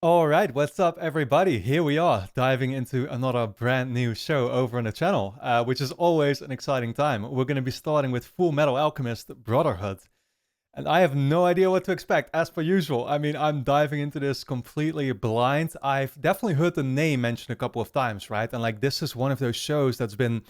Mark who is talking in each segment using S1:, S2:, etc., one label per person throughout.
S1: Alright, what's up everybody? Here we are, diving into another brand new show over on the channel, which is always an exciting time. We're going to be starting with Fullmetal Alchemist Brotherhood. And I have no idea what to expect, as per usual. I mean, I'm diving into this completely blind. I've definitely heard the name mentioned a couple of times, right? And like, this is one of those shows that's been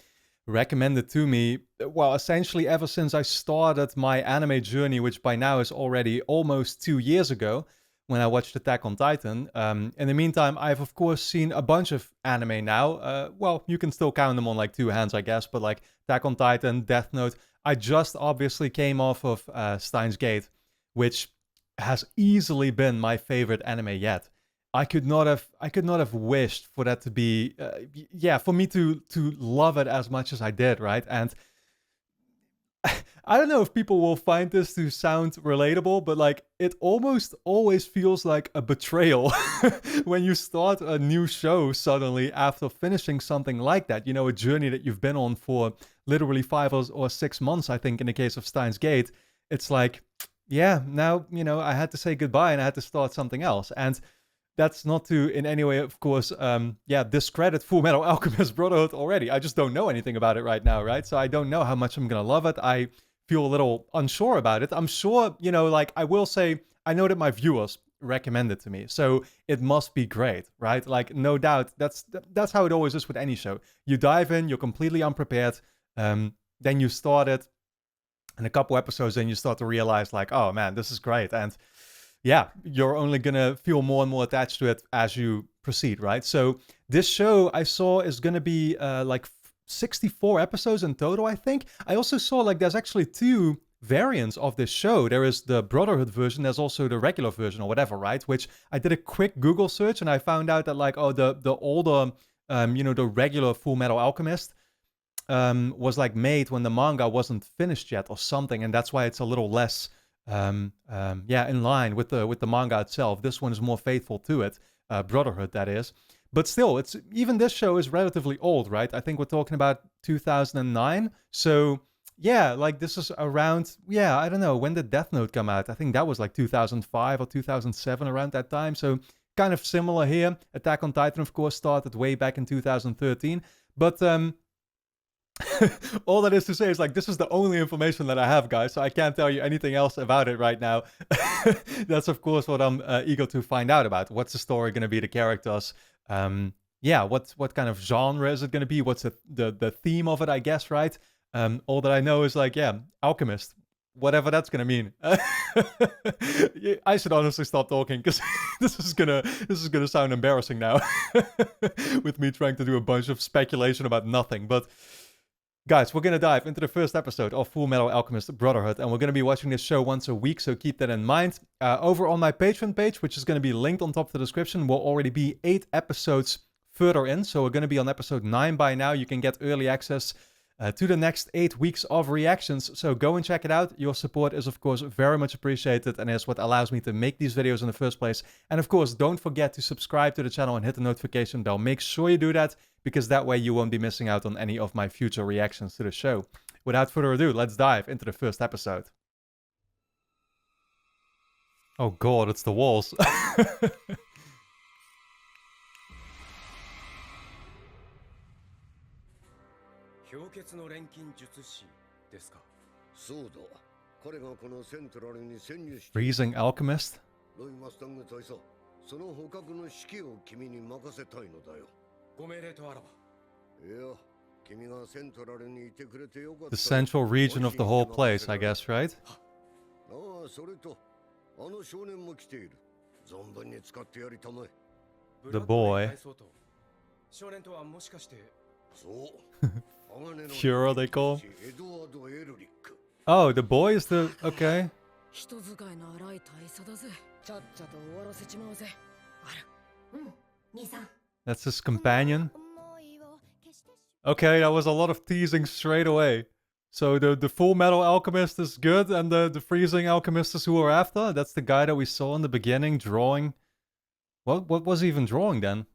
S1: recommended to me, well, essentially ever since I started my anime journey, which by now is already almost 2 years ago when I watched Attack on Titan. In the meantime, I've of course seen a bunch of anime now. Well, you can still count them on like two hands, I guess, but like Attack on Titan, Death Note. I just obviously came off of Steins Gate, which has easily been my favorite anime yet. I could not have wished for that to be, yeah, for me to love it as much as I did, right? And I don't know if people will find this to sound relatable, but like it almost always feels like a betrayal when you start a new show suddenly after finishing something like that. You know, a journey that you've been on for literally 5 or 6 months, I think, in the case of Steins Gate. It's like, yeah, now, I had to say goodbye and I had to start something else. And that's not to in any way, of course, discredit Full Metal Alchemist Brotherhood already. I just don't know anything about it right now, right? So I don't know how much I'm gonna love it. I feel a little unsure about it. I'm sure, like I will say, I know that my viewers recommend it to me, so it must be great, right? Like no doubt, that's how it always is with any show. You dive in, you're completely unprepared, then you start it, and a couple episodes in, you start to realize like, oh man, this is great, and yeah, you're only gonna feel more and more attached to it as you proceed, right? So this show I saw is gonna be like 64 episodes in total, I think. I also saw like there's actually two variants of this show. There is the Brotherhood version, there's also the regular version or whatever, right? Which I did a quick Google search and I found out that like, oh, the older, the regular Full Metal Alchemist was like made when the manga wasn't finished yet or something, and that's why it's a little less in line with the manga itself. This one is more faithful to it, Brotherhood, that is. But still, it's even this show is relatively old, right? I think we're talking about 2009. So yeah, like this is around, yeah, I don't know, when did Death Note come out? I think that was like 2005 or 2007, around that time. So kind of similar here. Attack on Titan, of course, started way back in 2013. But all that is to say is like this is the only information that I have, guys, so I can't tell you anything else about it right now. That's of course what I'm eager to find out about. What's the story going to be, the characters, yeah, what kind of genre is it going to be, what's the theme of it, I guess, right? All that I know is like, yeah, alchemist, whatever that's gonna mean. I should honestly stop talking because this is gonna sound embarrassing now with me trying to do a bunch of speculation about nothing. But guys, we're going to dive into the first episode of Full Metal Alchemist Brotherhood, and we're going to be watching this show once a week, so keep that in mind. Over on my Patreon page, which is going to be linked on top of the description, will already be 8 episodes further in, so we're going to be on episode 9 by now. You can get early access to the next 8 weeks of reactions, so go and check it out. Your support is, of course, very much appreciated, and is what allows me to make these videos in the first place. And of course, don't forget to subscribe to the channel and hit the notification bell. Make sure you do that, because that way you won't be missing out on any of my future reactions to the show. Without further ado, let's dive into the first episode. Oh god, it's the walls.
S2: 氷結の錬金術師ですか。
S3: そうだ。彼がこのセントラルに潜入して。
S1: Freezing Alchemist?
S3: ロイマスタング大佐、その捕獲の指揮を君に任せたいのだよ。
S2: ご命令とあらば。
S3: いや、君がセントラルにいてくれてよかった。
S1: The central region of the whole place, I guess, right?
S3: ああ、それと、あの少年も来ている。存分に使ってやりたまえ。
S1: The boy.
S2: 少年とはもしかして。
S3: そう。
S1: Cure, they call. Oh, the boy is the... okay. That's his companion. Okay, that was a lot of teasing straight away. So the Full Metal Alchemist is good, and the Freezing Alchemist is who we're after? That's the guy that we saw in the beginning drawing... What was he even drawing then?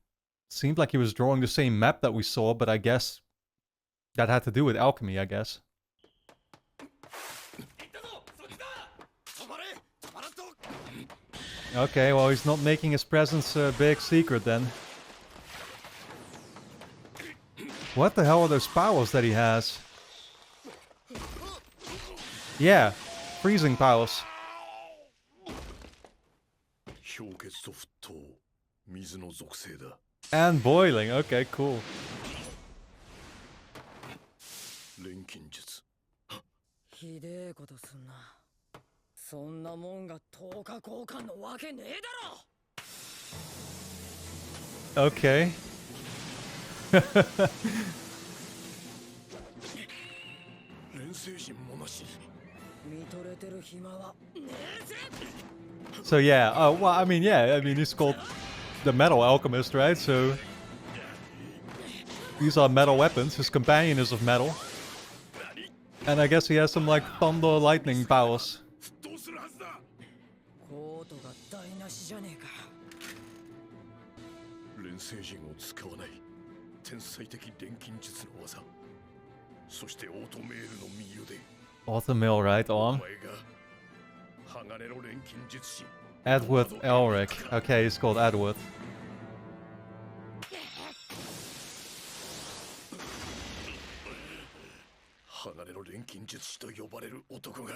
S1: Seemed like he was drawing the same map that we saw, but I guess... that had to do with alchemy, I guess. Okay, well, he's not making his presence a big secret then. What the hell are those powers that he has? Yeah, freezing powers.
S3: 氷結と沸騰水の属性だ
S1: And boiling, okay, cool.
S3: 錬金術
S4: ひでえことすんな。そんなもんが10日交換のわけねえだろ。
S1: Okay.
S3: 錬成人もなし
S4: 見とれてる暇はねえぜ。
S1: So yeah, well, I mean, yeah, I mean, he's called the Metal Alchemist, right? So these are metal weapons. His companion is of metal. And I guess he has some, like, thunder lightning powers.
S3: 沸騰するはずだ
S4: コートが台無しじゃねえか。
S3: 錬成人を使わない天才的錬金術の技そしてオートメールの右腕
S1: Automil right
S3: お
S1: arm.
S3: 前が鋼の錬金術師
S1: Edward Elric. Okay, he's called Edward.
S3: 鋼の錬金術師と呼ばれる男が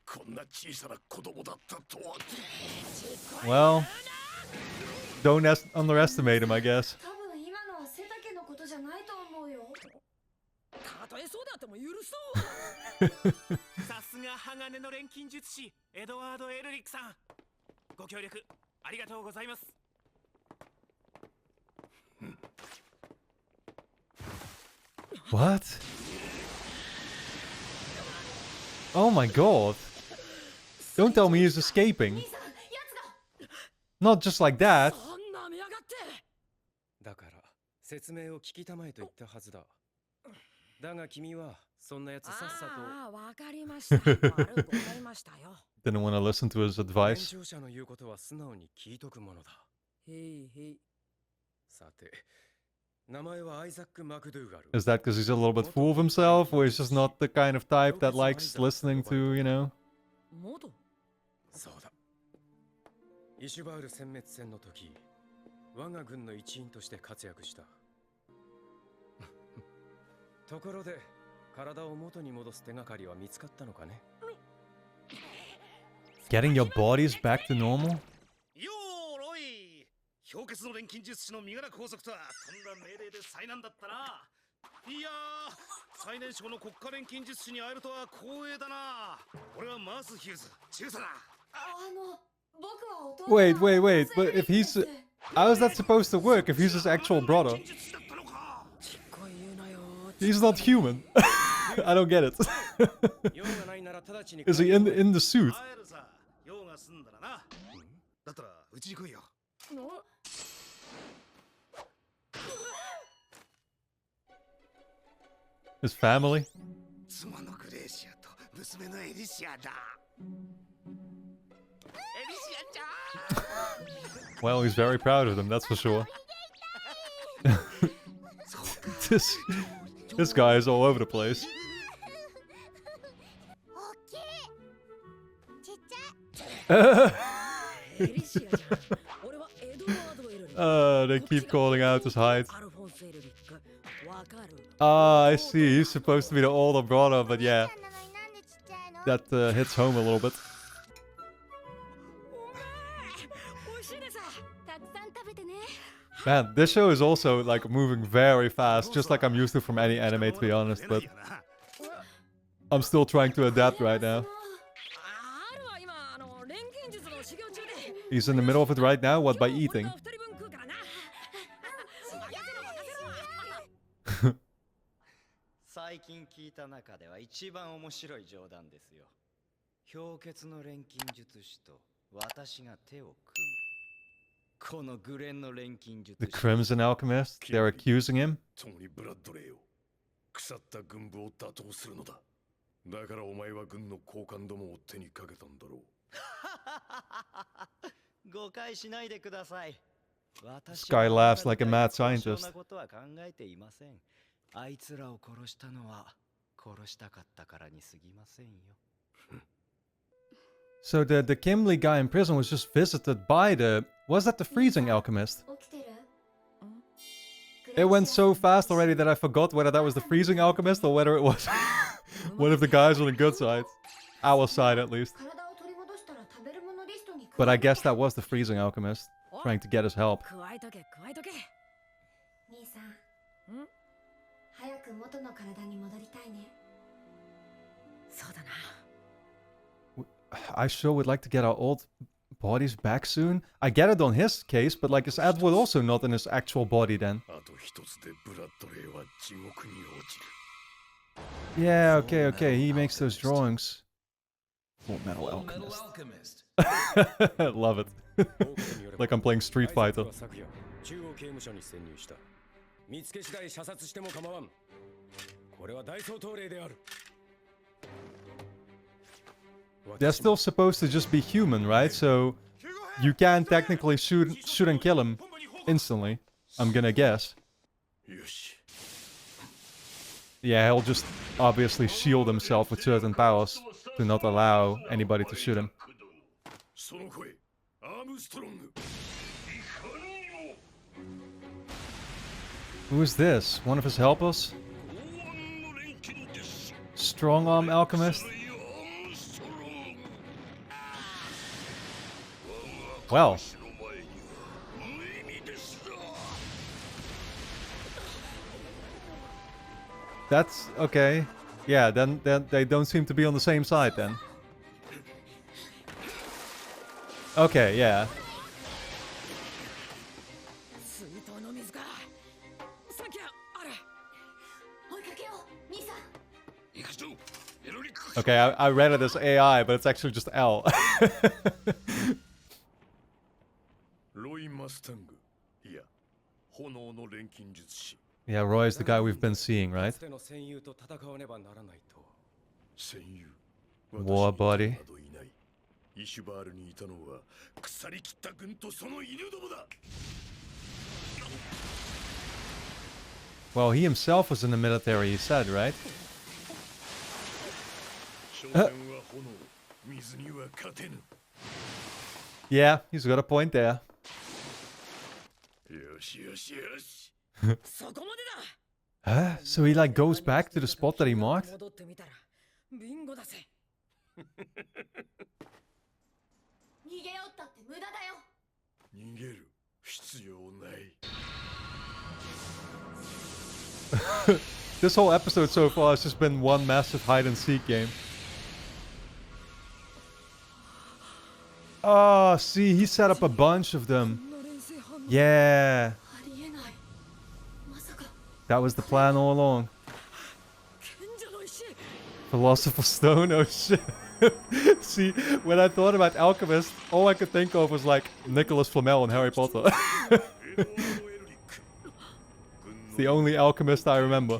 S3: こんな小さな子供だったとは
S1: Well, don't underestimate him, I guess.
S5: 多分今のは背丈のことじゃないと思うよ。
S4: たとえそうであっても許そう。
S6: さすが鋼の錬金術師エドワード・エルリックさん、ご協力ありがとうございます。
S1: What? Oh my god. Don't tell me he's escaping.
S5: 兄さん、やつが。
S1: Not just like that.
S4: そんな見やがって。
S2: だから説明を聞きたまえと言ったはずだ。だが君はそんなやつさっさ
S4: ああ、わかりました。悪くございましたよ。
S1: Didn't want to listen to his
S2: と
S1: advice.
S2: 年長者の言うことは素直に聞いとくものだ。
S4: へいへい。
S2: さて、名前はアイザック・マクドゥーガル。
S1: Is that because he's a little bit full of himself, or he's just not the kind of type that likes listening to, you know?
S4: 元
S2: そうだ。イシュバール殲滅戦の時、我が軍の一員として活躍した。ところで、体を元に戻す手がかりは見つかったのかね？
S1: Getting your bodies back to normal?
S7: よーロイ氷結の錬金術師の身柄拘束とはとんだ命令で災難だったな。いやー最年少の国家錬金術師に会えるとは光栄だな。俺はマース・ヒューズ中佐だ。
S5: 僕は弟。
S1: Wait. But if he's... How is that supposed to work if he's his actual brother?
S7: 錬金術師だったのか。
S4: ちっこい言うなよ。
S1: He's not human. I don't get it.
S2: 用がないなら直ちに
S1: Is he in the suit?
S7: 会えるさ。用が済んだらな。だったらうちに来いよ。
S1: His family?
S7: 妻のグレーシアと娘のエリシアだ。
S1: Well, he's very proud of them, that's for sure. This guy is all over the place.
S4: エリシアじゃん。俺はエドワード・エルリック。
S1: They keep calling out his height.
S4: アルフォンス・エルリック。わかる。
S1: Ah, I see. He's supposed to be the older brother, but yeah, that hits home a little bit.
S4: おいしいねさ。
S5: たくさん食べてね。
S1: Man, this show is also like moving very fast, just like I'm used to from any anime, to be honest. But I'm still trying to adapt right now.
S4: あるわ今錬金術の修行中で。
S1: He's in the middle of it right now. What, by eating?
S4: 二人分食うからな。
S8: 最近聞いた中では一番面白い冗談ですよ。氷結の錬金術師と私が手を組む。このグレンの錬金術
S1: The
S8: 師。
S1: Crimson Alchemist? They're accusing him?
S3: 共にブラッドレーよ腐った軍部を打倒するのだだからお前は軍の高官どもを手にかけたんだろう
S8: 誤解しないでください。
S1: This guy laughs like a mad scientist.
S8: そんなことは考えていません。あいつらを殺したのは殺したかったからに過ぎませんよ。
S1: So the Kimberly guy in prison was just visited by the... Was that the freezing alchemist?
S5: 起きてる
S1: It went so fast already that I forgot whether that was the freezing alchemist or whether it was one of the guys on the good side. Our side, at least.
S5: 体を取り戻したら食べるものリストに
S1: But I guess that was the freezing alchemist, trying to get his help.
S4: 加えとけ加えとけ。
S5: 兄さん早く元の体に戻りたいね。
S4: そうだな。
S1: I sure would like to get our old bodies back soon. I get it on his case, but like, is Edward also not in his actual body then?
S3: あと一つでブラッドレーは地獄に落ちる。
S1: Yeah, okay. He makes those drawings. Fullmetal Alchemist. Love it. Like I'm playing Street Fighter.
S2: 昨夜中央刑務所に潜入した。見つけ次第射殺しても構わん。これは大相当例である。
S1: They're still supposed to just be human, right? So you can technically shoot and kill him instantly, I'm gonna guess.
S3: よし。
S1: Yeah, he'll just obviously shield himself with certain powers to not allow anybody to shoot him.
S3: その声、アームストロング。
S1: Who is this? One of his helpers? Strong arm alchemist? Well. That's okay. Yeah, then they don't seem to be on the same side then. Okay, yeah.
S4: 水筒の水か。さっきあれ。
S5: 追いかけよう兄さん。
S3: 行くぞ、エロリック。
S1: Okay, I read it as AI, but it's actually just L.
S3: ロイ・マスタング。いや、炎の錬金術師。
S1: Yeah, Roy is the guy we've been seeing, right?
S2: かつての戦友と戦わねばならないと。
S3: 戦友。
S1: War body.
S3: 私になどいない。イシュバールにいたのは腐りきった軍とその犬どもだ。
S1: Well, he himself was in the military, he said, right?
S3: 少年は炎、水には勝てぬ。
S1: Yeah, he's got a point there.
S3: よしよしよし。
S4: そこまでだ。
S1: Huh? So he like goes back to the spot that he marked?
S4: 戻ってみたらビンゴだぜ。
S5: 逃げよったって無駄だよ。
S3: 逃げる必要ない。
S1: This whole episode so far has just been one massive hide and seek game. Oh, see, he set up a bunch of them. Yeah,
S5: ありえない。まさか
S1: that was the plan all along.
S4: 賢者の石。
S1: Philosopher's Stone, oh shit. See, when I thought about Alchemist, all I could think of was like Nicholas Flamel in Harry Potter. It's the only alchemist I remember.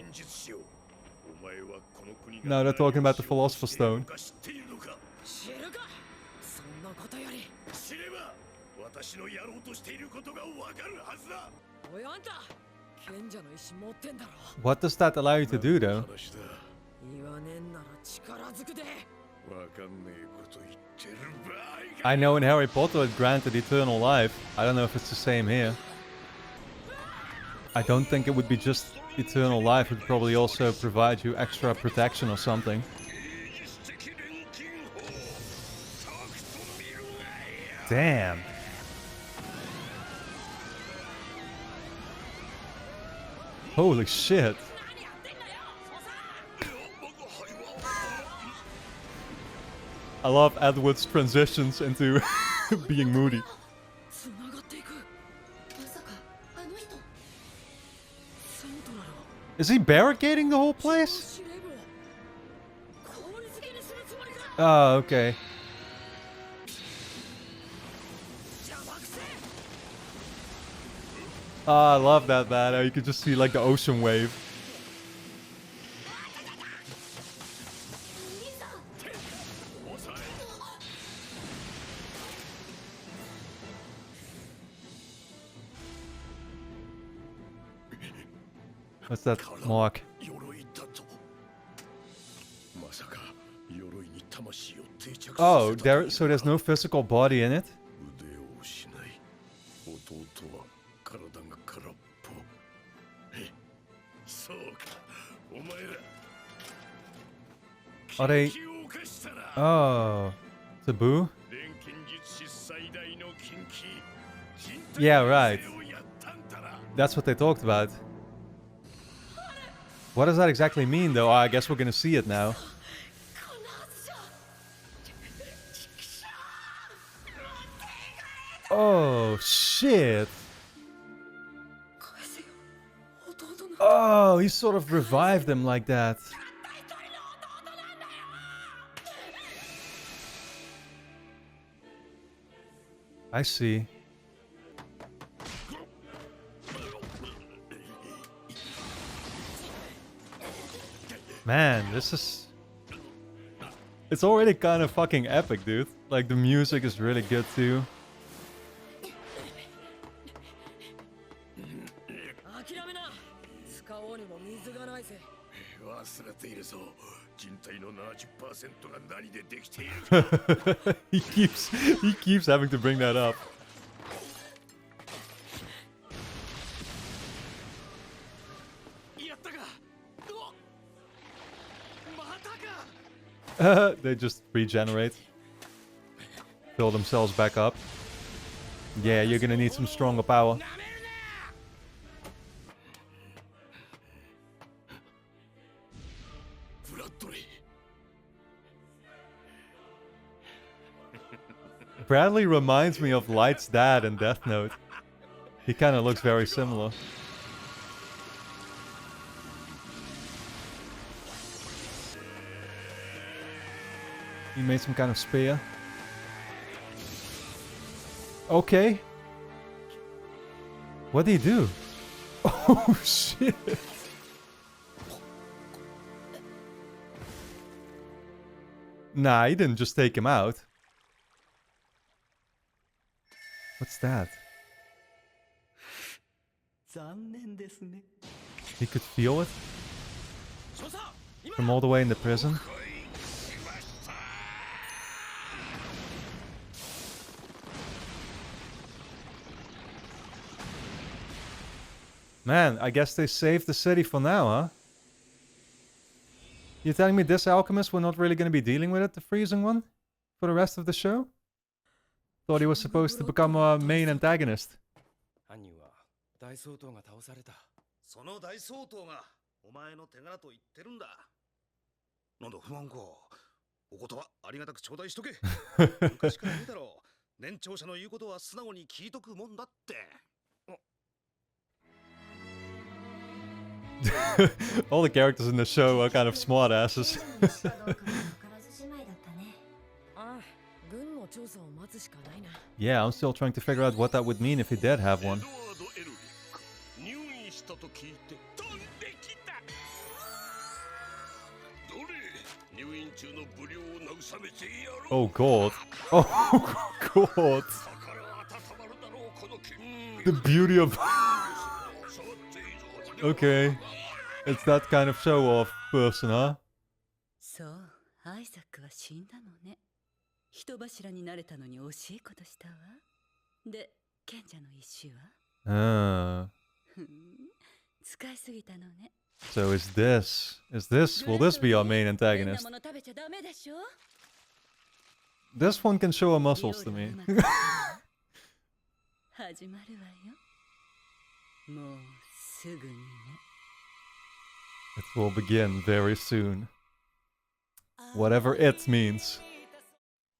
S1: Now they're talking about the Philosopher's Stone.
S4: 知るか。そんなことより。
S3: 知れば私のやろうとしていることがわかるはずだ。
S4: おいあんた。賢者の石持ってんだろ。
S1: What does that allow you to do though?
S3: 話だ。
S4: 言わねえんなら力ずくで。
S3: わかんねえこと言ってる場合か。
S1: I know in Harry Potter it granted eternal life. I don't know if it's the same here. I don't think it would be just eternal life. It would probably also provide you extra protection or something. Damn. Holy shit. I love Edward's transitions into being moody.
S4: つながっていく。
S5: まさかあの人。
S4: セントラルを。
S1: Is he barricading the whole place?
S4: 司令部を。氷漬けにするつもりか。
S1: Oh, okay.
S4: 邪魔くせえ。
S1: Ah, I love that, man. You can just see like the ocean wave.
S5: 兄さん。
S1: What's that mark?
S3: 鎧だと。まさか鎧に魂を定着させ
S1: Oh, so there's no physical body in it?
S3: 腕を失い弟は体が空っぽ。え、そうか、お前ら
S1: Are they...
S3: 奇跡を犯したな。
S1: Oh, taboo?
S3: 錬金術師最大の禁忌、人
S1: Yeah,
S3: 体
S1: right.
S3: をやったんだな。
S1: That's what they talked about. What does that exactly mean, though? I guess we're gonna see it now. Oh, shit. Oh, he sort of revived him like that. I see. Man, this is... It's already kind of fucking epic, dude. Like, the music is really good, too. he keeps having to bring that up. They just regenerate. Fill themselves back up. Yeah, you're gonna need some stronger power. Bradley reminds me of Light's dad in Death Note. He kind of looks very similar. He made some kind of spear. Okay. What did he do? Oh shit. Nah, he didn't just take him out. What's that? He could feel it? From all the way in the prison? Man, I guess they saved the city for now, huh? You're telling me this alchemist we're not really going to be dealing with it, the freezing one? For the rest of the show? Thought he was supposed to become our main antagonist.
S7: その大総統がお前の手柄と言ってるんだ。なんだ不満か。おことはありがたく頂戴しとけ。昔から見たろ。年長者の言うことは素直に聞いとくもんだって。
S1: All the characters in the show are kind of smart asses. Yeah, I'm still trying to figure out what that would mean if he did have one. Oh god. Oh god. The beauty of... Okay. It's that kind of show-off person, huh?
S9: そう、アイザックは死んだのね。人柱になれたのに惜しいことしたわ。で、賢者の石は？使いすぎたのね。
S1: So will this be our main antagonist? This one can show her muscles to me.
S9: 始まるわよ。もうすぐにね。
S1: It will begin very soon. Whatever it means.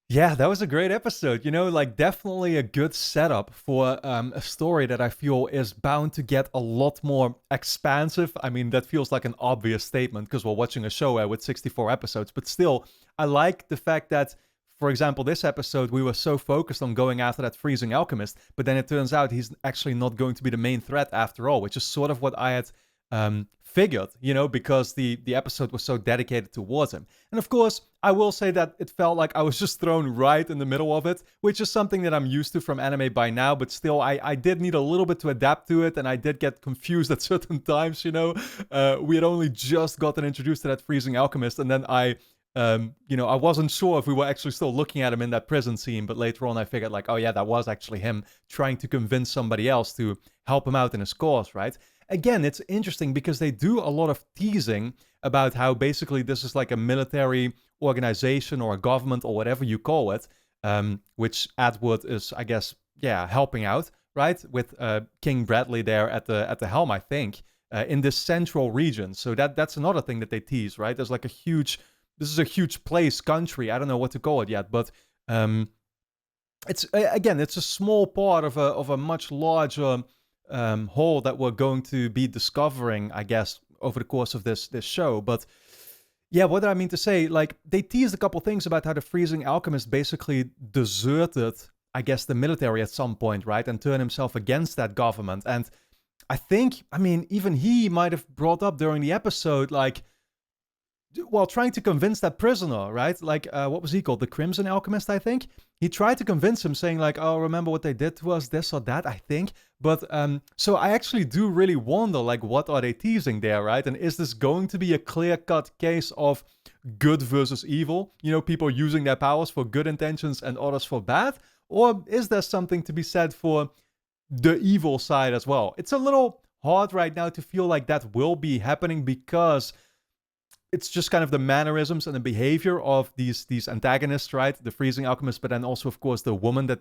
S1: Yeah, that was a great episode. You know, like definitely a good setup for a story that I feel is bound to get a lot more expansive. I mean, that feels like an obvious statement because we're watching a show with 64 episodes. But still, I like the fact that, for example, this episode, we were so focused on going after that freezing alchemist. But then it turns out he's actually not going to be the main threat after all, which is sort of what I had figured, you know, because the episode was so dedicated towards him. And of course, I will say that it felt like I was just thrown right in the middle of it, which is something that I'm used to from anime by now, but still, I did need a little bit to adapt to it, and I did get confused at certain times, you know. We had only just gotten introduced to that freezing alchemist, and then I You know, I wasn't sure if we were actually still looking at him in that prison scene, but later on I figured like, oh yeah, that was actually him trying to convince somebody else to help him out in his cause, right? Again, it's interesting because they do a lot of teasing about how basically this is like a military organization or a government or whatever you call it, which Edward is, I guess, yeah, helping out, right? With King Bradley there at the helm, I think, in this central region. So that's another thing that they tease, right? There's like this is a huge place, country. I don't know what to call it yet, but it's again, it's a small part of a much larger whole that we're going to be discovering, I guess, over the course of this show. But yeah, what did I mean to say? Like, they teased a couple things about how the freezing alchemist basically deserted, I guess, the military at some point, right? And turned himself against that government. And I think, I mean, even he might have brought up during the episode, like, well, trying to convince that prisoner, right? Like, what was he called? The Crimson Alchemist, I think? He tried to convince him, saying like, oh, remember what they did to us, this or that, I think. But, so I actually do really wonder, like, what are they teasing there, right? And is this going to be a clear-cut case of good versus evil? You know, people using their powers for good intentions and others for bad? Or is there something to be said for the evil side as well? It's a little hard right now to feel like that will be happening because it's just kind of the mannerisms and the behavior of these antagonists, right? The freezing alchemist, but then also, of course, the woman that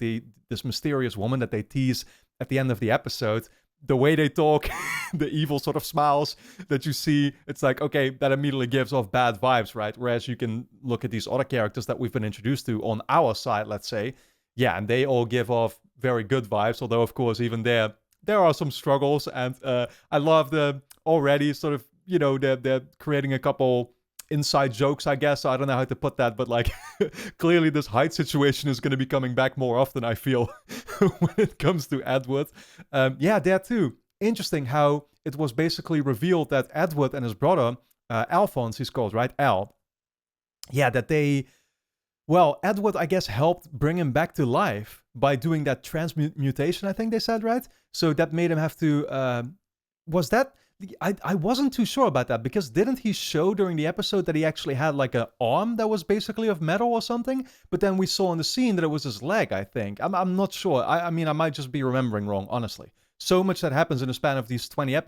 S1: this mysterious woman that they tease at the end of the episode. The way they talk, the evil sort of smiles that you see, it's like, okay, that immediately gives off bad vibes, right? Whereas you can look at these other characters that we've been introduced to on our side, let's say. Yeah, and they all give off very good vibes, although, of course, even there are some struggles. And I love the already sort of, you know, they're creating a couple inside jokes, I guess. I don't know how to put that, but like clearly this height situation is going to be coming back more often, I feel, when it comes to Edward. Yeah, there too. Interesting how it was basically revealed that Edward and his brother, Alphonse, he's called, right? Al. Yeah, that they... Well, Edward, I guess, helped bring him back to life by doing that transmutation, I think they said, right? So that made him have to... was that... I wasn't too sure about that, because didn't he show during the episode that he actually had like an arm that was basically of metal or something? But then we saw in the scene that it was his leg, I think. I'm not sure. I mean, I might just be remembering wrong, honestly. So much that happens in the span of these 20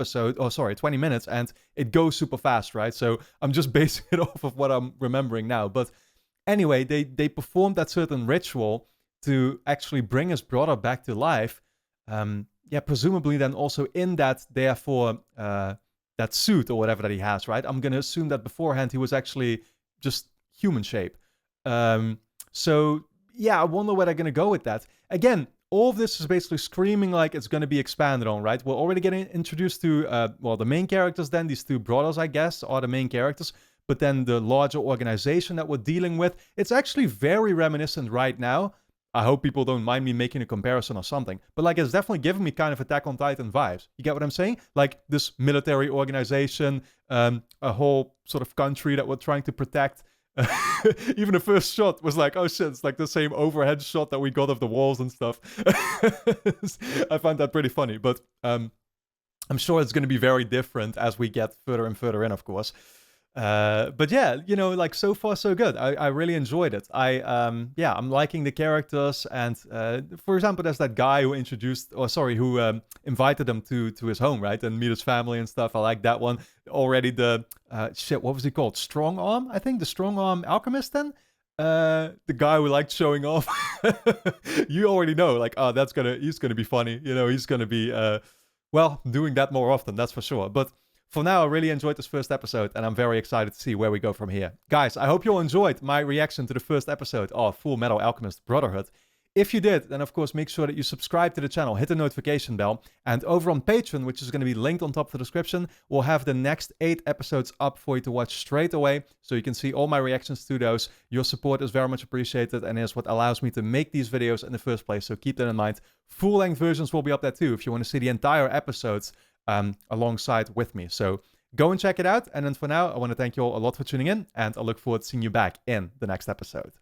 S1: minutes, and it goes super fast, right? So I'm just basing it off of what I'm remembering now. But anyway, they performed that certain ritual to actually bring his brother back to life. Yeah, presumably then also in that, therefore, that suit or whatever that he has, right? I'm going to assume that beforehand he was actually just human shape. So, yeah, I wonder where they're going to go with that. Again, all of this is basically screaming like it's going to be expanded on, right? We're already getting introduced to, well, the main characters then. These two brothers, I guess, are the main characters. But then the larger organization that we're dealing with, it's actually very reminiscent right now. I hope people don't mind me making a comparison or something. But like, it's definitely giving me kind of Attack on Titan vibes. You get what I'm saying? Like this military organization, a whole sort of country that we're trying to protect. Even the first shot was like, oh shit, it's like the same overhead shot that we got of the walls and stuff. I find that pretty funny. But I'm sure it's going to be very different as we get further and further in, of course. But yeah, you know, like so far so good. I really enjoyed it. Yeah, I'm liking the characters, and for example, there's that guy who invited them to his home, right, and meet his family and stuff. I like that one already. The what was he called? Strong Arm, I think. The Strong Arm Alchemist. Then the guy who liked showing off. You already know, like, oh, he's gonna be funny. You know, he's gonna be well, doing that more often. That's for sure. But for now, I really enjoyed this first episode, and I'm very excited to see where we go from here. Guys, I hope you all enjoyed my reaction to the first episode of Fullmetal Alchemist Brotherhood. If you did, then of course make sure that you subscribe to the channel, hit the notification bell, and over on Patreon, which is going to be linked on top of the description, we'll have the next 8 episodes up for you to watch straight away, so you can see all my reactions to those. Your support is very much appreciated, and is what allows me to make these videos in the first place, so keep that in mind. Full-length versions will be up there too, if you want to see the entire episodes alongside with me. So go and check it out. And then for now, I want to thank you all a lot for tuning in, and I look forward to seeing you back in the next episode.